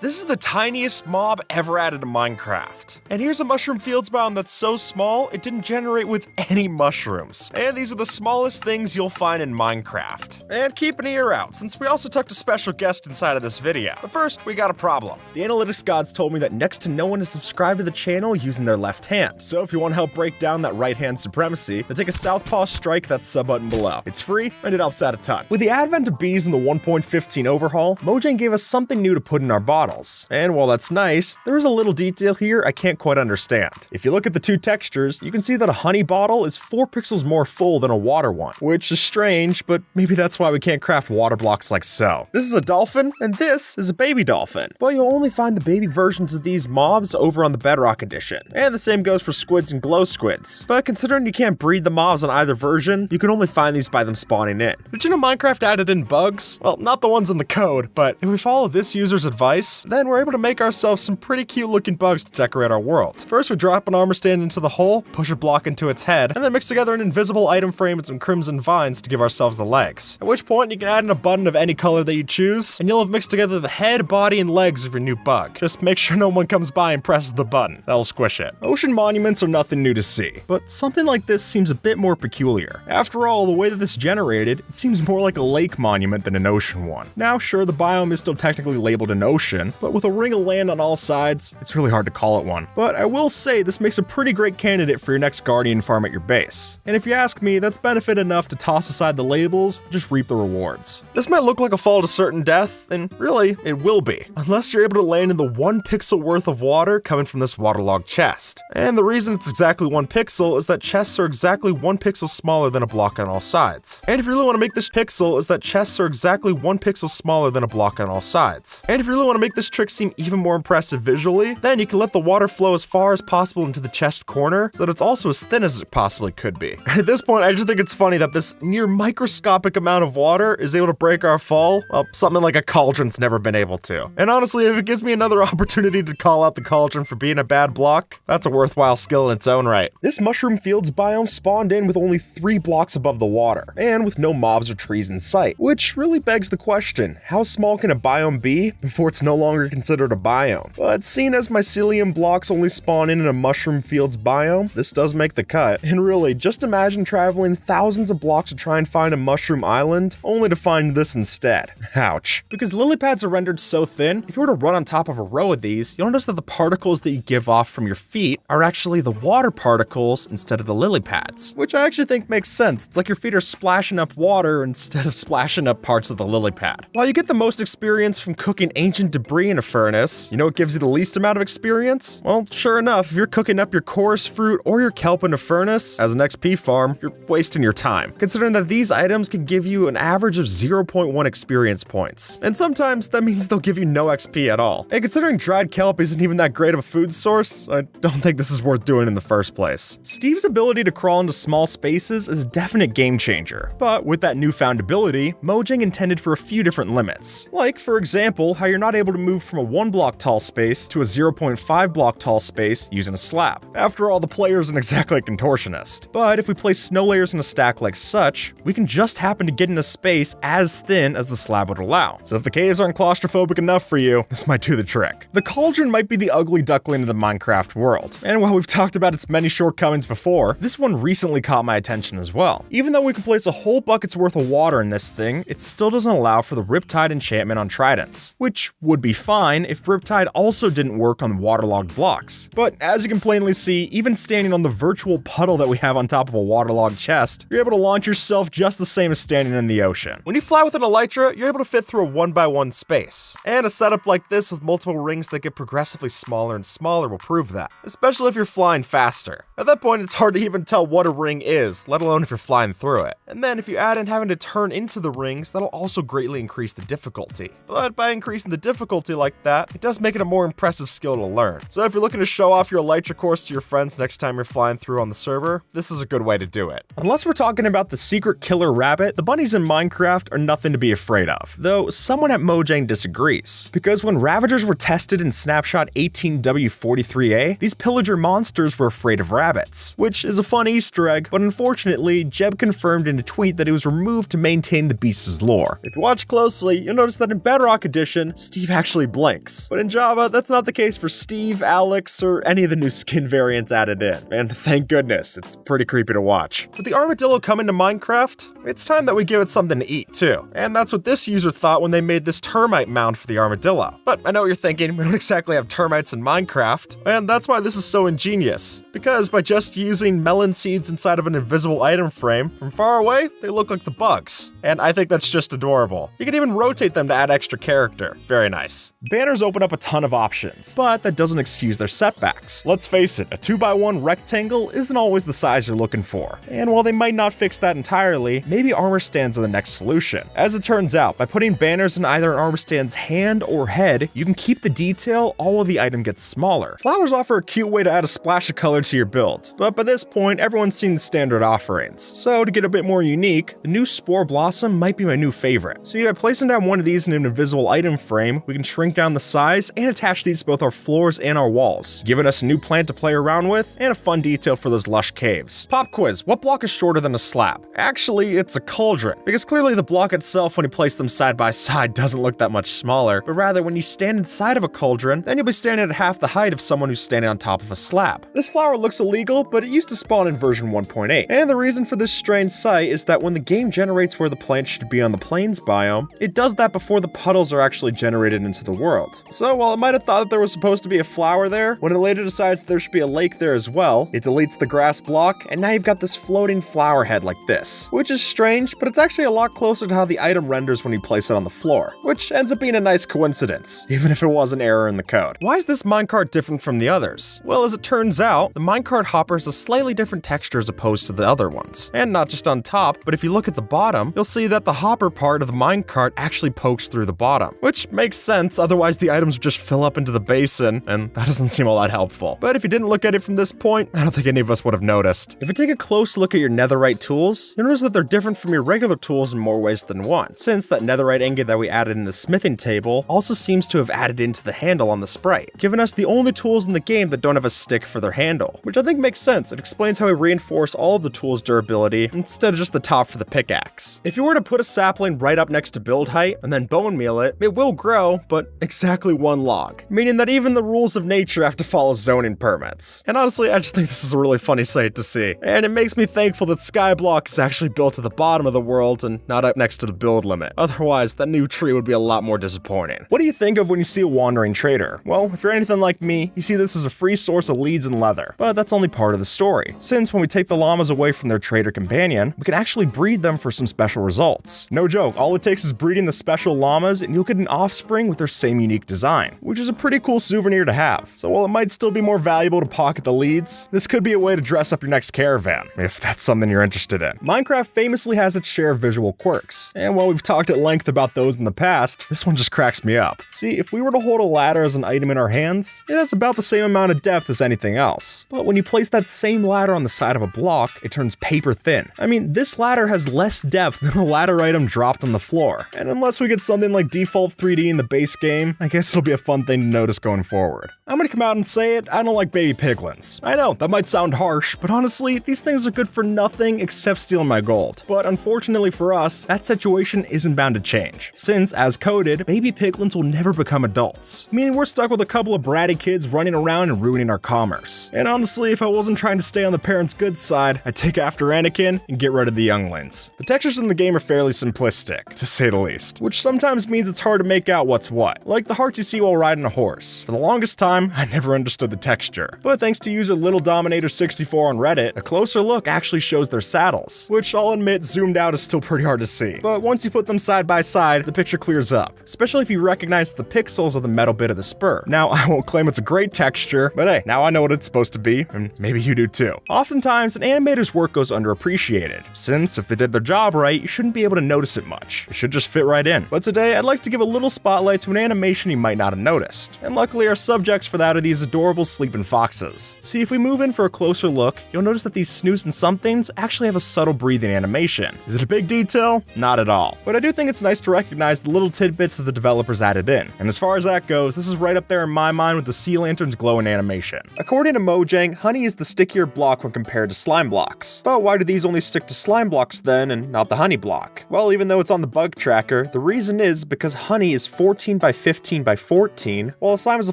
This is the tiniest mob ever added to Minecraft. And here's a mushroom fields biome that's so small, it didn't generate with any mushrooms. And these are the smallest things you'll find in Minecraft. And keep an ear out, since we also talked a special guest inside of this video. But first, we got a problem. The analytics gods told me that next to no one is subscribed to the channel using their left hand. So if you want to help break down that right hand supremacy, then take a southpaw strike that sub button below. It's free, and it helps out a ton. With the advent of bees in the 1.15 overhaul, Mojang gave us something new to put in our bottles. And while that's nice, there is a little detail here I can't quite understand. If you look at the two textures, you can see that a honey bottle is 4 pixels more full than a water one, which is strange, but maybe that's why we can't craft water blocks like so. This is a dolphin, and this is a baby dolphin. But you'll only find the baby versions of these mobs over on the Bedrock edition. And the same goes for squids and glow squids. But considering you can't breed the mobs on either version, you can only find these by them spawning in. Did you know Minecraft added in bugs? Well, not the ones in the code, but if we follow this user's advice, then we're able to make ourselves some pretty cute looking bugs to decorate our world. First, we drop an armor stand into the hole, push a block into its head, and then mix together an invisible item frame and some crimson vines to give ourselves the legs. At which point, you can add in a button of any color that you choose, and you'll have mixed together the head, body, and legs of your new bug. Just make sure no one comes by and presses the button. That'll squish it. Ocean monuments are nothing new to see, but something like this seems a bit more peculiar. After all, the way that this generated, it seems more like a lake monument than an ocean one. Now, sure, the biome is still technically labeled an ocean, but with a ring of land on all sides, it's really hard to call it one. But I will say this makes a pretty great candidate for your next Guardian farm at your base. And if you ask me, that's benefit enough to toss aside the labels, just reap the rewards. This might look like a fall to certain death, and really, it will be, unless you're able to land in the 1 pixel worth of water coming from this waterlogged chest. And the reason it's exactly 1 pixel is that chests are exactly 1 pixel smaller than a block on all sides. And if you really want to make this pixel, is that chests are exactly 1 pixel smaller than a block on all sides. And if you really want to make this trick seem even more impressive visually, then you can let the water flow as far as possible into the chest corner so that it's also as thin as it possibly could be. At this point, I just think it's funny that this near microscopic amount of water is able to break our fall. Well, something like a cauldron's never been able to. And honestly, if it gives me another opportunity to call out the cauldron for being a bad block, that's a worthwhile skill in its own right. This mushroom fields biome spawned in with only 3 blocks above the water, and with no mobs or trees in sight, which really begs the question, how small can a biome be before it's no longer considered a biome? But seeing as mycelium blocks only spawn in a mushroom fields biome, this does make the cut. And really, just imagine traveling thousands of blocks to try and find a mushroom island, only to find this instead. Ouch. Because lily pads are rendered so thin, if you were to run on top of a row of these, you'll notice that the particles that you give off from your feet are actually the water particles instead of the lily pads. Which I actually think makes sense. It's like your feet are splashing up water instead of splashing up parts of the lily pad. While you get the most experience from cooking ancient debris in a furnace, you know what gives you the least amount of experience? Well, sure enough, if you're cooking up your chorus fruit or your kelp in a furnace as an XP farm, you're wasting your time. Considering that these items can give you an average of 0.1 experience points. And sometimes that means they'll give you no XP at all. And considering dried kelp isn't even that great of a food source, I don't think this is worth doing in the first place. Steve's ability to crawl into small spaces is a definite game changer. But with that newfound ability, Mojang intended for a few different limits. Like, for example, how you're not able to move from a 1 block tall space to a 0.5 block tall space using a slab. After all, the player isn't exactly a contortionist. But if we place snow layers in a stack like such, we can just happen to get in a space as thin as the slab would allow. So if the caves aren't claustrophobic enough for you, this might do the trick. The cauldron might be the ugly duckling of the Minecraft world. And while we've talked about its many shortcomings before, this one recently caught my attention as well. Even though we can place a whole bucket's worth of water in this thing, it still doesn't allow for the Riptide enchantment on tridents, which would be fine if Riptide also didn't work on waterlogged blocks. But as you can plainly see, even standing on the virtual puddle that we have on top of a waterlogged chest, you're able to launch yourself just the same as standing in the ocean. When you fly with an elytra, you're able to fit through a 1x1 space. And a setup like this with multiple rings that get progressively smaller and smaller will prove that, especially if you're flying faster. At that point, it's hard to even tell what a ring is, let alone if you're flying through it. And then if you add in having to turn into the rings, that'll also greatly increase the difficulty. But by increasing the difficulty like that, it does make it a more impressive skill to learn. So if you're looking to show off your elytra course to your friends next time you're flying through on the server, this is a good way to do it. Unless we're talking about the secret killer rabbit, the bunnies in Minecraft are nothing to be afraid of. Though someone at Mojang disagrees. Because when Ravagers were tested in Snapshot 18W43A, these pillager monsters were afraid of rabbits. Which is a fun Easter egg, but unfortunately, Jeb confirmed in a tweet that it was removed to maintain the beast's lore. If you watch closely, you'll notice that in Bedrock Edition, Steve actually actually blinks. But in Java, that's not the case for Steve, Alex, or any of the new skin variants added in. And thank goodness, it's pretty creepy to watch. With the armadillo coming to Minecraft, it's time that we give it something to eat too. And that's what this user thought when they made this termite mound for the armadillo. But I know what you're thinking, we don't exactly have termites in Minecraft, and that's why this is so ingenious. Because by just using melon seeds inside of an invisible item frame, from far away, they look like the bugs. And I think that's just adorable. You can even rotate them to add extra character. Very nice. Banners open up a ton of options, but that doesn't excuse their setbacks. Let's face it, a 2x1 rectangle isn't always the size you're looking for. And while they might not fix that entirely, maybe armor stands are the next solution. As it turns out, by putting banners in either an armor stand's hand or head, you can keep the detail, all of the item gets smaller. Flowers offer a cute way to add a splash of color to your build, but by this point, everyone's seen the standard offerings. So to get a bit more unique, the new Spore Blossom might be my new favorite. See, by placing down one of these in an invisible item frame, we can shrink down the size and attach these to both our floors and our walls, giving us a new plant to play around with and a fun detail for those lush caves. Pop quiz, what block is shorter than a slab? Actually, it's a cauldron, because clearly the block itself when you place them side by side doesn't look that much smaller, but rather when you stand inside of a cauldron, then you'll be standing at half the height of someone who's standing on top of a slab. This flower looks illegal, but it used to spawn in version 1.8, and the reason for this strange sight is that when the game generates where the plant should be on the plains biome, it does that before the puddles are actually generated into the world. So while it might have thought that there was supposed to be a flower there, when it later decides that there should be a lake there as well, it deletes the grass block, and now you've got this floating flower head like this, which is strange, but it's actually a lot closer to how the item renders when you place it on the floor, which ends up being a nice coincidence, even if it was an error in the code. Why is this minecart different from the others? Well, as it turns out, the minecart hopper is a slightly different texture as opposed to the other ones. And not just on top, but if you look at the bottom, you'll see that the hopper part of the minecart actually pokes through the bottom, which makes sense, otherwise the items would just fill up into the basin, and that doesn't seem all that helpful. But if you didn't look at it from this point, I don't think any of us would have noticed. If you take a close look at your netherite tools, you'll notice that they're different from your regular tools in more ways than one, since that netherite ingot that we added in the smithing table also seems to have added into the handle on the sprite, giving us the only tools in the game that don't have a stick for their handle, which I think makes sense. It explains how we reinforce all of the tools' durability instead of just the top for the pickaxe. If you were to put a sapling right up next to build height and then bone meal it, it will grow, but exactly one log, meaning that even the rules of nature have to follow zoning permits. And honestly, I just think this is a really funny sight to see, and it makes me thankful that Skyblock is actually built at the bottom of the world and not up next to the build limit. Otherwise, that new tree would be a lot more disappointing. What do you think of when you see a wandering trader? Well, if you're anything like me, you see this as a free source of leads and leather, but that's only part of the story, since when we take the llamas away from their trader companion, we can actually breed them for some special results. No joke, all it takes is breeding the special llamas and you'll get an offspring with their same unique design, which is a pretty cool souvenir to have. So while it might still be more valuable to pocket the leads, this could be a way to dress up your next caravan, if that's something you're interested in. Minecraft famously has its share of visual quirks, and while we've talked at length about those in the past, this one just cracks me up. See, if we were to hold a ladder as an item in our hands, it has about the same amount of depth as anything else. But when you place that same ladder on the side of a block, it turns paper thin. I mean, this ladder has less depth than a ladder item dropped on the floor. And unless we get something like default 3D in the base game, I guess it'll be a fun thing to notice going forward. I'm gonna come out and say it, I don't like baby piglins. I know, that might sound harsh, but honestly, these things are good for nothing except stealing my gold. But unfortunately for us, that situation isn't bound to change, since, as coded, baby piglins will never become adults, meaning we're stuck with a couple of bratty kids running around and ruining our commerce. And honestly, if I wasn't trying to stay on the parents' good side, I'd take after Anakin and get rid of the younglings. The textures in the game are fairly simplistic, to say the least, which sometimes means it's hard to make out what's what, like the hearts you see while riding a horse. For the longest time, I never understood the texture, but thanks to user LittleDominator64 on Reddit, a closer look actually shows their saddles, which I'll admit zoomed out is still pretty hard to see, but once you put them side by side, the picture clears up, especially if you recognize the pixels of the metal bit of the spur. Now, I won't claim it's a great texture, but hey, now I know what it's supposed to be, and maybe you do too. Oftentimes, an animator's work goes underappreciated, since if they did their job right, you shouldn't be able to notice it much. It should just fit right in. But today, I'd like to give a little spotlight to an animation you might not have noticed, and luckily our subjects for that are these adorable sleeping foxes. See, if we move in for a closer look, you'll notice that these snoots and somethings actually have a subtle breathing animation. Is it a big detail? Not at all. But I do think it's nice to recognize the little tidbits that the developers added in. And as far as that goes, this is right up there in my mind with the sea lantern's glowing animation. According to Mojang, honey is the stickier block when compared to slime blocks. But why do these only stick to slime blocks then and not the honey block? Well, even though it's on the bug tracker, the reason is because honey is 14 by 15 by 14, while the slime is a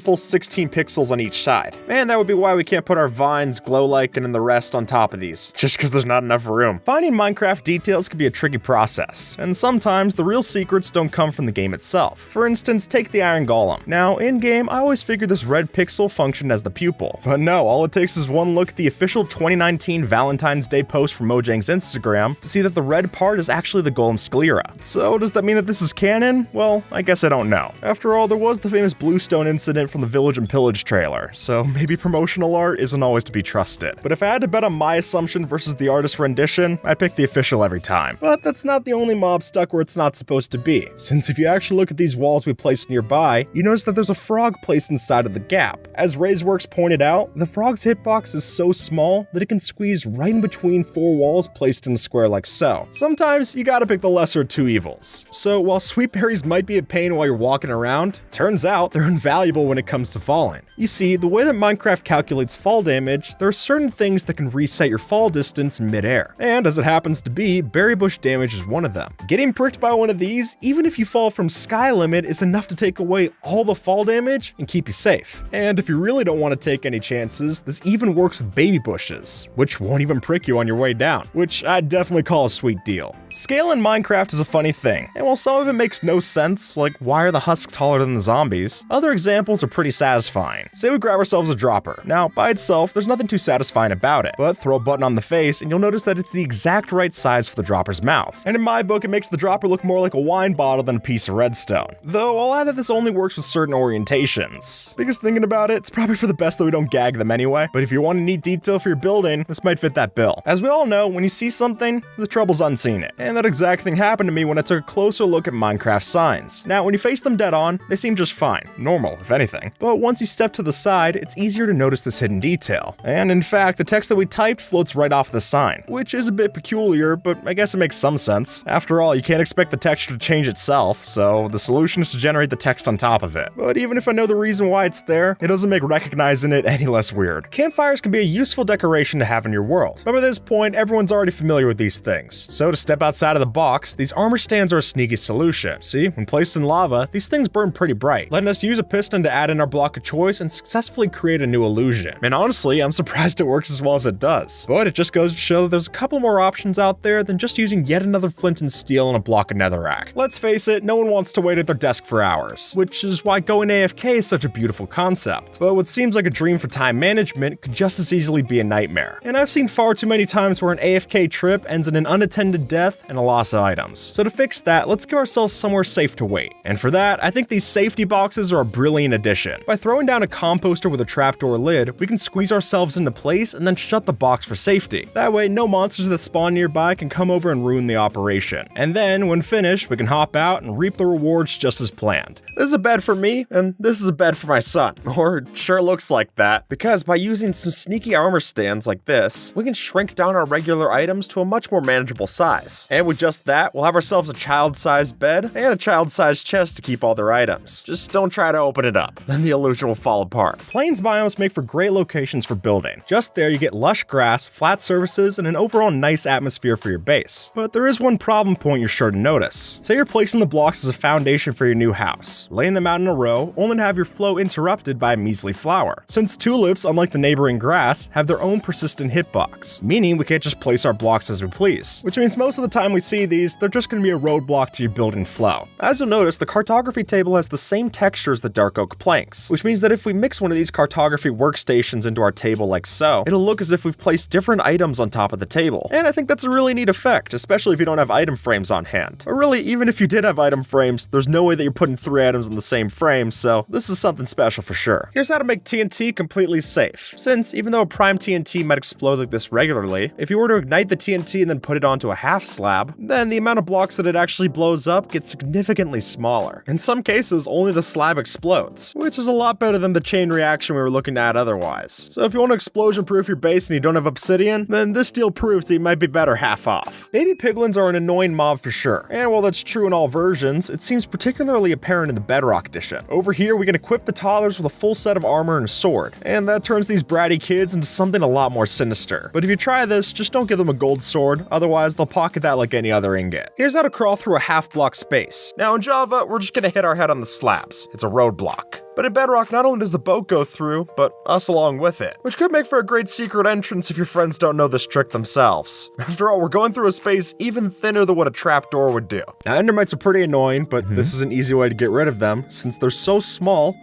full 16 pixels on each side. And that would be why we can't put our vines, glow-lichen, and the rest on top of these, just because there's not enough room. Finding Minecraft details can be a tricky process, and sometimes the real secrets don't come from the game itself. For instance, take the Iron Golem. Now, in-game, I always figured this red pixel functioned as the pupil, but no, all it takes is one look at the official 2019 Valentine's Day post from Mojang's Instagram to see that the red part is actually the Golem's sclera. So does that mean that this is canon? Well, I guess I don't know. After all, there was the famous Bluestone incident from the Village and Pillage trailer, so maybe promotional art isn't always to be trusted. But if I had to bet on my assumption versus the artist's rendition, I'd pick the official every time. But that's not the only mob stuck where it's not supposed to be, since if you actually look at these walls we placed nearby, you notice that there's a frog placed inside of the gap. As RaiseWorks pointed out, the frog's hitbox is so small that it can squeeze right in between 4 walls placed in a square like so. Sometimes you gotta pick the lesser of two evils. So while sweet berries might be a pain while you're walking around, turns out they're invaluable when it comes to falling. You see, the way that Minecraft calculates fall damage, there are certain things that can reset your fall distance in midair. And as it happens to be, berry bush damage is one of them. Getting pricked by one of these, even if you fall from sky limit, is enough to take away all the fall damage and keep you safe. And if you really don't want to take any chances, this even works with baby bushes, which won't even prick you on your way down, which I'd definitely call a sweet deal. Scale in Minecraft is a funny thing, and while some of it makes no sense, like why are the husks taller than the zombies, other examples are pretty satisfying. Say we grab ourselves a dropper. Now, by itself, there's nothing too satisfying about it, but throw a button on the face and you'll notice that it's the exact right size for the dropper's mouth. And in my book, it makes the dropper look more like a wine bottle than a piece of redstone. Though I'll add that this only works with certain orientations, because thinking about it, it's probably for the best that we don't gag them anyway, but if you want a neat detail for your building, this might fit that bill. As we all know, when you see something, the trouble's unseen it. And that exact thing happened to me when I took a closer look at Minecraft signs. Now, when you face them dead on, they seem just fine, normal if anything. But once you step to the side, it's easier to notice this hidden detail. And in fact, the text that we typed floats right off the sign, which is a bit peculiar, but I guess it makes some sense. After all, you can't expect the texture to change itself, so the solution is to generate the text on top of it. But even if I know the reason why it's there, it doesn't make recognizing it any less weird. Campfires can be a useful decoration to have in your world, but by this point, everyone's already familiar with these things. So to step outside of the box, these armor stands are a sneaky solution. See, when placed in lava, these things burn pretty bright, letting us use a piston to add in our block of choice and successfully create a new illusion. And honestly, I'm surprised it works as well as it does. But it just goes to show that there's a couple more options out there than just using yet another flint and steel and a block of netherrack. Let's face it, no one wants to wait at their desk for hours, which is why going AFK is such a beautiful concept. But what seems like a dream for time management could just as easily be a nightmare. And I've seen far too many times where an AFK trip ends in an unattended death and a loss of items. So to fix that, let's give ourselves somewhere safe to wait. And for that, I think these safety boxes are a brilliant addition. By throwing down a composter with a trapdoor lid, we can squeeze ourselves into place and then shut the box for safety. That way, no monsters that spawn nearby can come over and ruin the operation. And then, when finished, we can hop out and reap the rewards just as planned. This is a bed for me, and this is a bed for my son. Or it sure looks like that, because by using some sneaky armor stands like this, we can shrink down our regular items to a much more manageable size. And with just that, we'll have ourselves a child-sized bed and a child-sized chest to keep all their items. Just don't try to open it up, then the illusion will fall apart. Plains biomes make for great locations for building. Just there you get lush grass, flat surfaces, and an overall nice atmosphere for your base. But there is one problem point you're sure to notice. Say you're placing the blocks as a foundation for your new house, laying them out in a row, only to have your flow interrupted by a measly flower. Since tulips, unlike the neighboring grass, have their own persistent hitbox, meaning we can't just place our blocks as we please, which means most of the time we see these, they're just going to be a roadblock to your building flow. As you'll notice, the cartography table has the same texture as the dark oak planks, which means that if we mix one of these cartography workstations into our table like so, it'll look as if we've placed different items on top of the table. And I think that's a really neat effect, especially if you don't have item frames on hand. Or really, even if you did have item frames, there's no way that you're putting 3 items in the same frame, so this is something special for sure. Here's how to make TNT completely safe, since even though a prime TNT might explode like this regularly, if you were to ignite the TNT and then put it onto a half slab, then the amount of blocks that it actually blows up gets significantly smaller. In some cases, only the slab explodes, which is a lot better than the chain reaction we were looking at otherwise. So if you want to explosion-proof your base and you don't have obsidian, then this deal proves that you might be better half off. Baby piglins are an annoying mob for sure, and while that's true in all versions, it seems particularly apparent in the Bedrock edition. Over here, we can equip the toddlers with a full set of armor and a sword, and that turns these bratty kids into something a lot more sinister. But if you try this, just don't give them a gold sword, otherwise they'll pocket that like any other ingot. Here's how to crawl through a half block space. Now in Java, we're just gonna hit hit our head on the slabs. It's a roadblock. But in Bedrock, not only does the boat go through, but us along with it, which could make for a great secret entrance if your friends don't know this trick themselves. After all, we're going through a space even thinner than what a trapdoor would do. Now, endermites are pretty annoying, but this is an easy way to get rid of them. Since they're so small,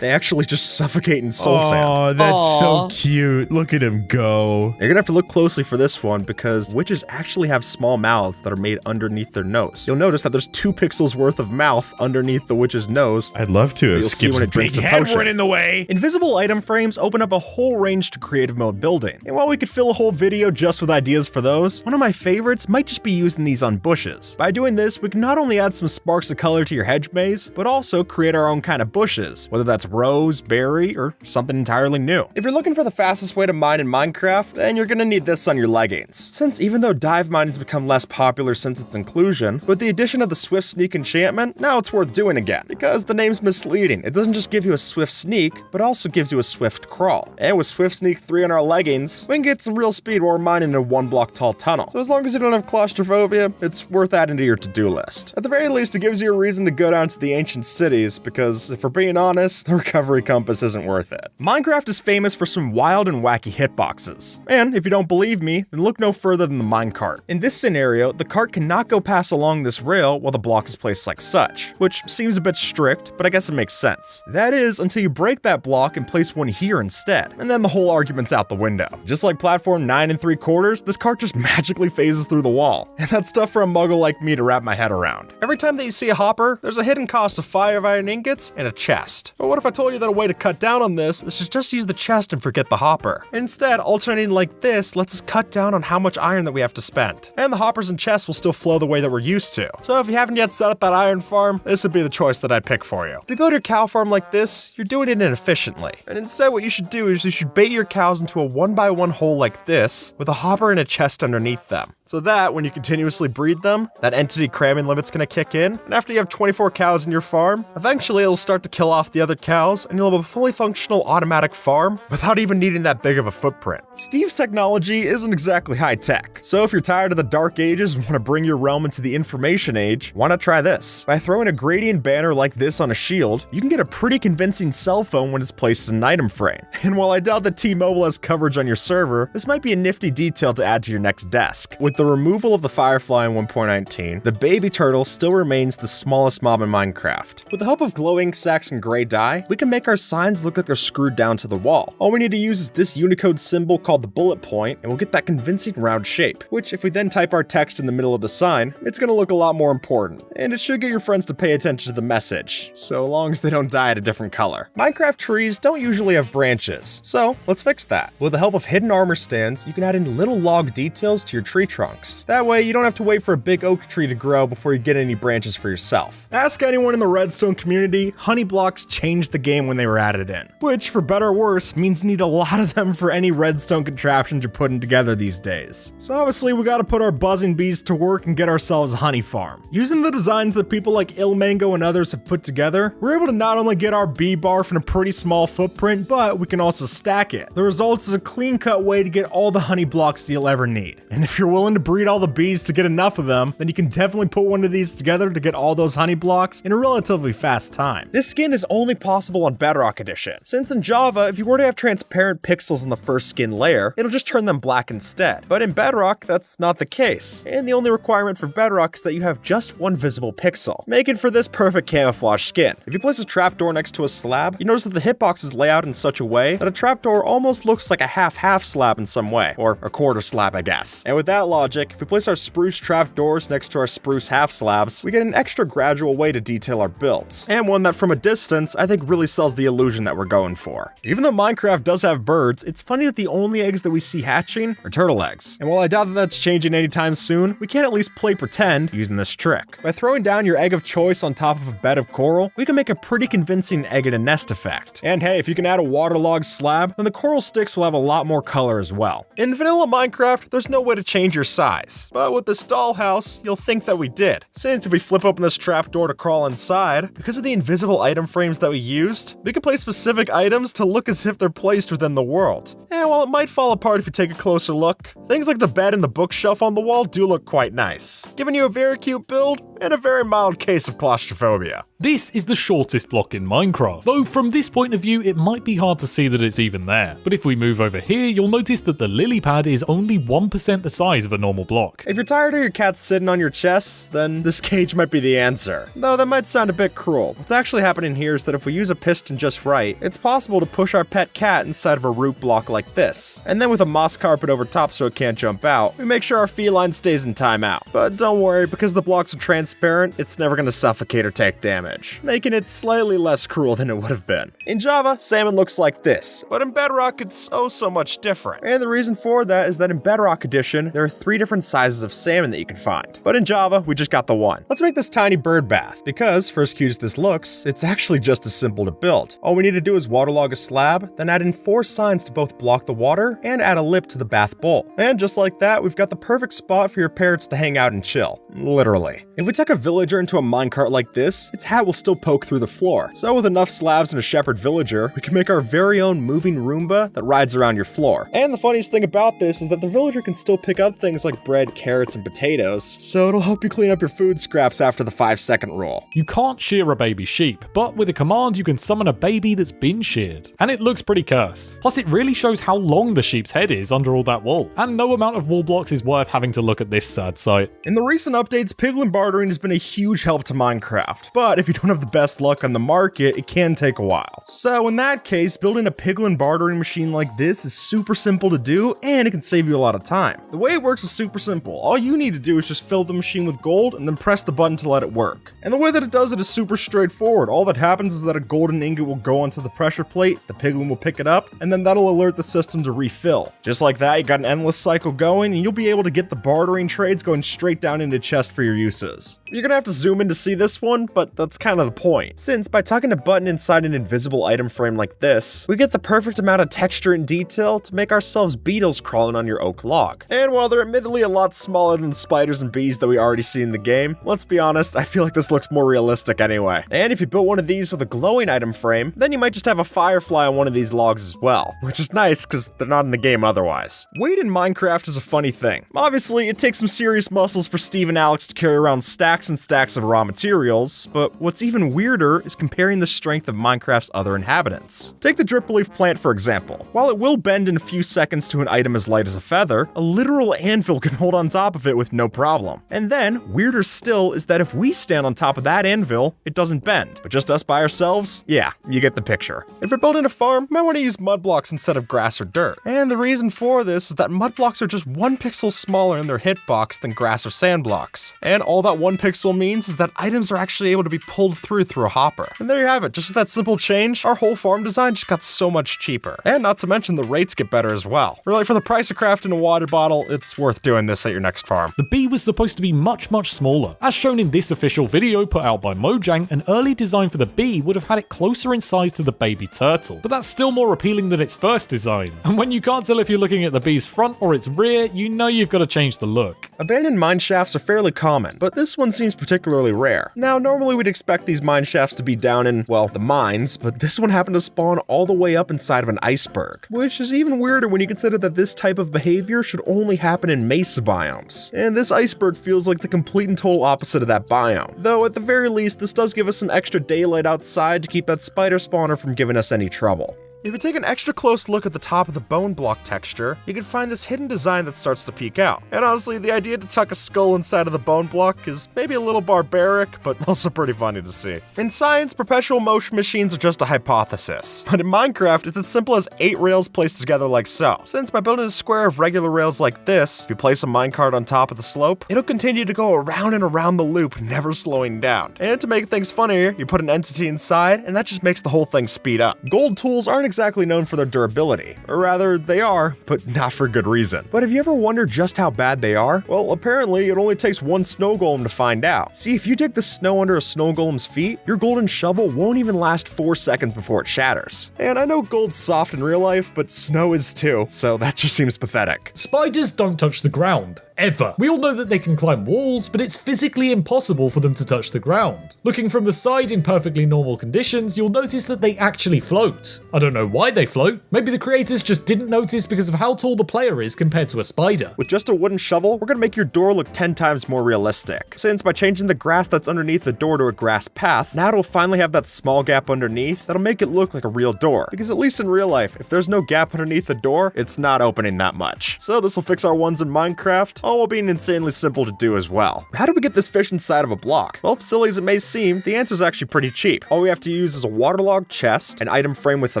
they actually just suffocate in soul sand. Oh, that's so cute. Look at him go. You're gonna have to look closely for this one because witches actually have small mouths that are made underneath their nose. You'll notice that there's 2 pixels worth of mouth underneath the witch's nose. I'd love to. You'll see when it drinks a big head potion. went in the way. Invisible item frames open up a whole range to creative mode building. And while we could fill a whole video just with ideas for those, one of my favorites might just be using these on bushes. By doing this, we can not only add some sparks of color to your hedge maze, but also create our own kind of bushes, whether that's rose, berry, or something entirely new. If you're looking for the fastest way to mine in Minecraft, then you're gonna need this on your leggings. Since even though dive mining's become less popular since its inclusion, with the addition of the Swift Sneak enchantment, now it's worth doing again, because the name's misleading. It doesn't just give you a swift sneak, but also gives you a swift crawl. And with Swift Sneak 3 on our leggings, we can get some real speed while we're mining in a 1-block tall tunnel. So as long as you don't have claustrophobia, it's worth adding to your to-do list. At the very least, it gives you a reason to go down to the ancient cities, because if we're being honest, the recovery compass isn't worth it. Minecraft is famous for some wild and wacky hitboxes. And if you don't believe me, then look no further than the minecart. In this scenario, the cart cannot go pass along this rail while the block is placed like such, which seems a bit strict, but I guess it makes sense. That is, until you break that block and place one here instead, and then the whole argument's out the window. Just like platform 9 3/4, this cart just magically phases through the wall. And that's stuff for a muggle like me to wrap my head around. Every time that you see a hopper, there's a hidden cost of 5 iron ingots and a chest. But what if I told you that a way to cut down on this is just use the chest and forget the hopper? Instead, alternating like this lets us cut down on how much iron that we have to spend. And the hoppers and chests will still flow the way that we're used to. So if you haven't yet set up that iron farm, this would be the choice that I'd pick for you. If you build your cow farm like this, you're doing it inefficiently. And instead what you should do is you should bait your cows into a 1x1 hole like this with a hopper and a chest underneath them. So that, when you continuously breed them, that entity cramming limit's gonna kick in, and after you have 24 cows in your farm, eventually it'll start to kill off the other cows, and you'll have a fully functional automatic farm without even needing that big of a footprint. Steve's technology isn't exactly high-tech, so if you're tired of the dark ages and want to bring your realm into the information age, why not try this? By throwing a gradient banner like this on a shield, you can get a pretty convincing cell phone when it's placed in an item frame. And while I doubt that T-Mobile has coverage on your server, this might be a nifty detail to add to your next desk. With the removal of the Firefly in 1.19, the baby turtle still remains the smallest mob in Minecraft. With the help of glowing sacks and gray dye, we can make our signs look like they're screwed down to the wall. All we need to use is this Unicode symbol called the bullet point, and we'll get that convincing round shape, which if we then type our text in the middle of the sign, it's gonna look a lot more important. And it should get your friends to pay attention to the message, so long as they don't die at a different color. Minecraft trees don't usually have branches, so let's fix that. With the help of hidden armor stands, you can add in little log details to your tree trunks. That way, you don't have to wait for a big oak tree to grow before you get any branches for yourself. Ask anyone in the redstone community, honey blocks changed the game when they were added in. Which, for better or worse, means you need a lot of them for any redstone contraptions you're putting together these days. So obviously, we gotta put our buzzing bees to work and get ourselves a honey farm. Using the designs that people like Ilmango and others have put together, we're able to not only get our bee barf in a pretty small footprint, but we can also stack it. The result is a clean-cut way to get all the honey blocks that you'll ever need. And if you're willing to breed all the bees to get enough of them, then you can definitely put one of these together to get all those honey blocks in a relatively fast time. This skin is only possible on Bedrock Edition, since in Java, if you were to have transparent pixels in the first skin layer, it'll just turn them black instead. But in Bedrock, that's not the case, and the only requirement for Bedrock is that you have just one visible pixel, making for this perfect camouflage skin. If you place a trapdoor next to a slab, you notice that the hitbox is laid out in such a way that a trapdoor almost looks like a half-half slab in some way, or a quarter slab, I guess. And with that logic, if we place our spruce trapdoors next to our spruce half slabs, we get an extra gradual way to detail our builds, and one that from a distance, I think really sells the illusion that we're going for. Even though Minecraft does have birds, it's funny that the only eggs that we see hatching are turtle eggs. And while I doubt that that's changing anytime soon, we can at least play pretend using this trick. By throwing down your egg of choice on top of a bed of coral, we can make a pretty convincing egg in a nest effect. And hey, if you can add a waterlogged slab, then the coral sticks will have a lot more color as well. In vanilla Minecraft, there's no way to change your size, but with this dollhouse, you'll think that we did. Since if we flip open this trapdoor to crawl inside, because of the invisible item frames that we used, we can place specific items to look as if they're placed within the world. And while it might fall apart if you take a closer look, things like the bed and the bookshelf on the wall do look quite nice, giving you a very cute build and a very mild case of claustrophobia. This is the shortest block in Minecraft, though from this point of view it might be hard to see that it's even there. But if we move over here, you'll notice that the lily pad is only 1% the size of a normal block. If you're tired of your cat sitting on your chest, then this cage might be the answer. Though that might sound a bit cruel. What's actually happening here is that if we use a piston just right, it's possible to push our pet cat inside of a root block like this. And then with a moss carpet over top so it can't jump out, we make sure our feline stays in timeout. But don't worry, because the blocks are transparent, it's never going to suffocate or take damage, making it slightly less cruel than it would have been. In Java, salmon looks like this, but in Bedrock it's oh so much different. And the reason for that is that in Bedrock Edition, there are 3 different sizes of salmon that you can find. But in Java, we just got the one. Let's make this tiny bird bath, because for as cute as this looks, it's actually just as simple to build. All we need to do is waterlog a slab, then add in 4 signs to both block the water and add a lip to the bath bowl. And just like that, we've got the perfect spot for your parrots to hang out and chill. Literally. If we tuck a villager into a minecart like this, its hat will still poke through the floor. So with enough slabs and a shepherd villager, we can make our very own moving Roomba that rides around your floor. And the funniest thing about this is that the villager can still pick up things like bread, carrots, and potatoes, so it'll help you clean up your food scraps after the 5-second rule. You can't shear a baby sheep, but with a command you can summon a baby that's been sheared. And it looks pretty cursed. Plus it really shows how long the sheep's head is under all that wool. And no amount of wool blocks is worth having to look at this sad sight. In the recent updates, piglin bartering has been a huge help to Minecraft, but if you don't have the best luck on the market, it can take a while. So in that case, building a piglin bartering machine like this is super simple to do, and it can save you a lot of time. The way it works is super simple. All you need to do is just fill the machine with gold and then press the button to let it work. And the way that it does it is super straightforward. All that happens is that a golden ingot will go onto the pressure plate, the piglin will pick it up, and then that'll alert the system to refill. Just like that, you got an endless cycle going, and you'll be able to get the bartering trades going straight down into chest for your uses. You're gonna have to zoom in to see this one, but that's kind of the point. Since by tucking a button inside an invisible item frame like this, we get the perfect amount of texture and detail to make ourselves beetles crawling on your oak log. And while they're admittedly a lot smaller than the spiders and bees that we already see in the game, let's be honest, I feel like this looks more realistic anyway. And if you built one of these with a glowing item frame, then you might just have a firefly on one of these logs as well, which is nice because they're not in the game otherwise. Weight in Minecraft is a funny thing. Obviously, it takes some serious muscles for Steve and Alex to carry around stacks and stacks of raw materials, but what's even weirder is comparing the strength of Minecraft's other inhabitants. Take the drip leaf plant for example. While it will bend in a few seconds to an item as light as a feather, a literal anvil can hold on top of it with no problem. And then, weirder still is that if we stand on top of that anvil, it doesn't bend. But just us by ourselves? Yeah, you get the picture. If you're building a farm, you might want to use mud blocks instead of grass or dirt. And the reason for this is that mud blocks are just 1 pixel smaller in their hitbox than grass or sand blocks. And all that 1 pixel means is that items are actually able to be pulled through a hopper. And there you have it, just with that simple change, our whole farm design just got so much cheaper. And not to mention the rates get better as well. Really, for the price of crafting a water bottle, it's worth doing this at your next farm. The bee was supposed to be much smaller. As shown in this official video put out by Mojang, an early design for the bee would have had it closer in size to the baby turtle. But that's still more appealing than its first design. And when you can't tell if you're looking at the bee's front or its rear, you know you've got to change the look. Abandoned mine shafts are fairly common, but this one seems particularly rare. Now, normally we'd expect these mine shafts to be down in, well, the mines, but this one happened to spawn all the way up inside of an iceberg, which is even weirder when you consider that this type of behavior should only happen in mesa biomes. And this iceberg feels like the complete and total opposite of that biome. Though at the very least, this does give us some extra daylight outside to keep that spider spawner from giving us any trouble. If you take an extra close look at the top of the bone block texture, you can find this hidden design that starts to peek out. And honestly, the idea to tuck a skull inside of the bone block is maybe a little barbaric, but also pretty funny to see. In science, perpetual motion machines are just a hypothesis. But in Minecraft, it's as simple as 8 rails placed together like so. Since by building a square of regular rails like this, if you place a minecart on top of the slope, it'll continue to go around and around the loop, never slowing down. And to make things funnier, you put an entity inside, and that just makes the whole thing speed up. Gold tools aren't exactly known for their durability, or rather, they are, but not for good reason. But have you ever wondered just how bad they are? Well, apparently, it only takes one snow golem to find out. See, if you dig the snow under a snow golem's feet, your golden shovel won't even last 4 seconds before it shatters. And I know gold's soft in real life, but snow is too, so that just seems pathetic. Spiders don't touch the ground. Ever. We all know that they can climb walls, but it's physically impossible for them to touch the ground. Looking from the side in perfectly normal conditions, you'll notice that they actually float. I don't know know why they float. Maybe the creators just didn't notice because of how tall the player is compared to a spider. With just a wooden shovel, we're gonna make your door look 10 times more realistic. Since by changing the grass that's underneath the door to a grass path, now it'll finally have that small gap underneath that'll make it look like a real door. Because at least in real life, if there's no gap underneath the door, it's not opening that much. So this will fix our ones in Minecraft, all while being insanely simple to do as well. How do we get this fish inside of a block? Well, silly as it may seem, the answer is actually pretty cheap. All we have to use is a waterlogged chest, an item frame with a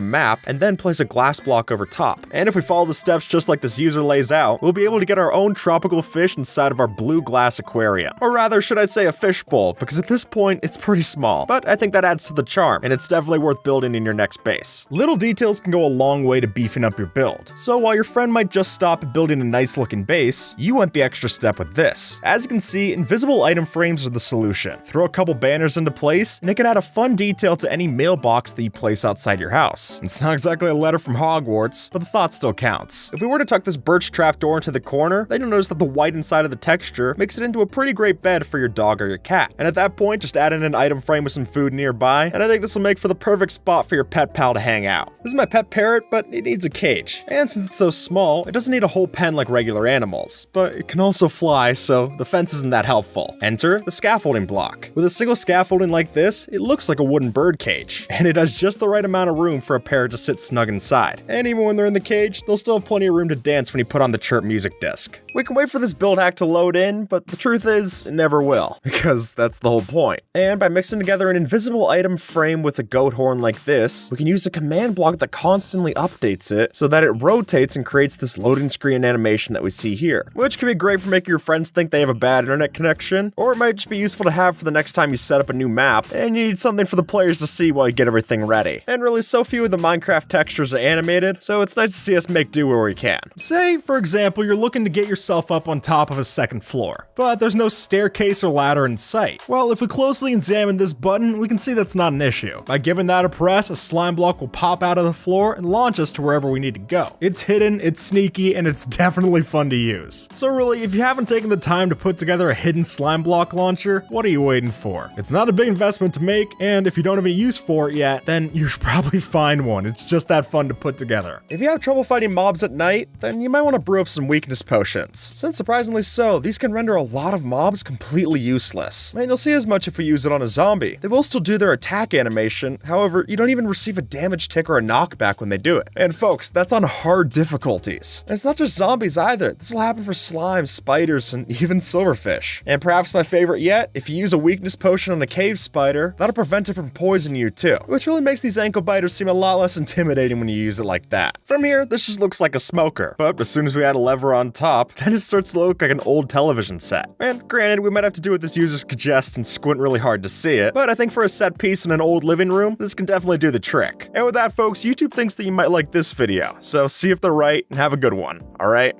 map, and then place a glass block over top. And if we follow the steps just like this user lays out, we'll be able to get our own tropical fish inside of our blue glass aquarium. Or rather, should I say a fish bowl, because at this point, it's pretty small. But I think that adds to the charm, and it's definitely worth building in your next base. Little details can go a long way to beefing up your build. So while your friend might just stop at building a nice looking base, you went the extra step with this. As you can see, invisible item frames are the solution. Throw a couple banners into place, and it can add a fun detail to any mailbox that you place outside your house. It's not exactly a letter from Hogwarts, but the thought still counts. If we were to tuck this birch trapdoor into the corner, then you'll notice that the white inside of the texture makes it into a pretty great bed for your dog or your cat. And at that point, just add in an item frame with some food nearby, and I think this will make for the perfect spot for your pet pal to hang out. This is my pet parrot, but it needs a cage. And since it's so small, it doesn't need a whole pen like regular animals, but it can also fly, so the fence isn't that helpful. Enter the scaffolding block. With a single scaffolding like this, it looks like a wooden bird cage, and it has just the right amount of room for a parrot to sit snug inside. And even when they're in the cage, they'll still have plenty of room to dance when you put on the chirp music disc. We can wait for this build hack to load in, but the truth is, it never will, because that's the whole point. And by mixing together an invisible item frame with a goat horn like this, we can use a command block that constantly updates it so that it rotates and creates this loading screen animation that we see here, which can be great for making your friends think they have a bad internet connection, or it might just be useful to have for the next time you set up a new map and you need something for the players to see while you get everything ready. And really, so few of the Minecraft textures are animated, so it's nice to see us make do where we can. Say, for example, you're looking to get yourself up on top of a second floor, but there's no staircase or ladder in sight. Well, if we closely examine this button, we can see that's not an issue. By giving that a press, a slime block will pop out of the floor and launch us to wherever we need to go. It's hidden, it's sneaky, and it's definitely fun to use. So really, if you haven't taken the time to put together a hidden slime block launcher, what are you waiting for? It's not a big investment to make, and if you don't have any use for it yet, then you should probably find one. It's just that fun to put together. If you have trouble fighting mobs at night, then you might want to brew up some weakness potions. Since surprisingly so, these can render a lot of mobs completely useless. And you'll see as much if we use it on a zombie. They will still do their attack animation, however, you don't even receive a damage tick or a knockback when they do it. And folks, that's on hard difficulties. And it's not just zombies either. This will happen for slimes, spiders, and even silverfish. And perhaps my favorite yet, if you use a weakness potion on a cave spider, that'll prevent it from poisoning you too, which really makes these ankle biters seem a lot less intimidating when you use it like that. From here, this just looks like a smoker, but as soon as we add a lever on top, then it starts to look like an old television set. And granted, we might have to do what this user suggests and squint really hard to see it, but I think for a set piece in an old living room, this can definitely do the trick. And with that, folks, YouTube thinks that you might like this video, so see if they're right and have a good one, alright?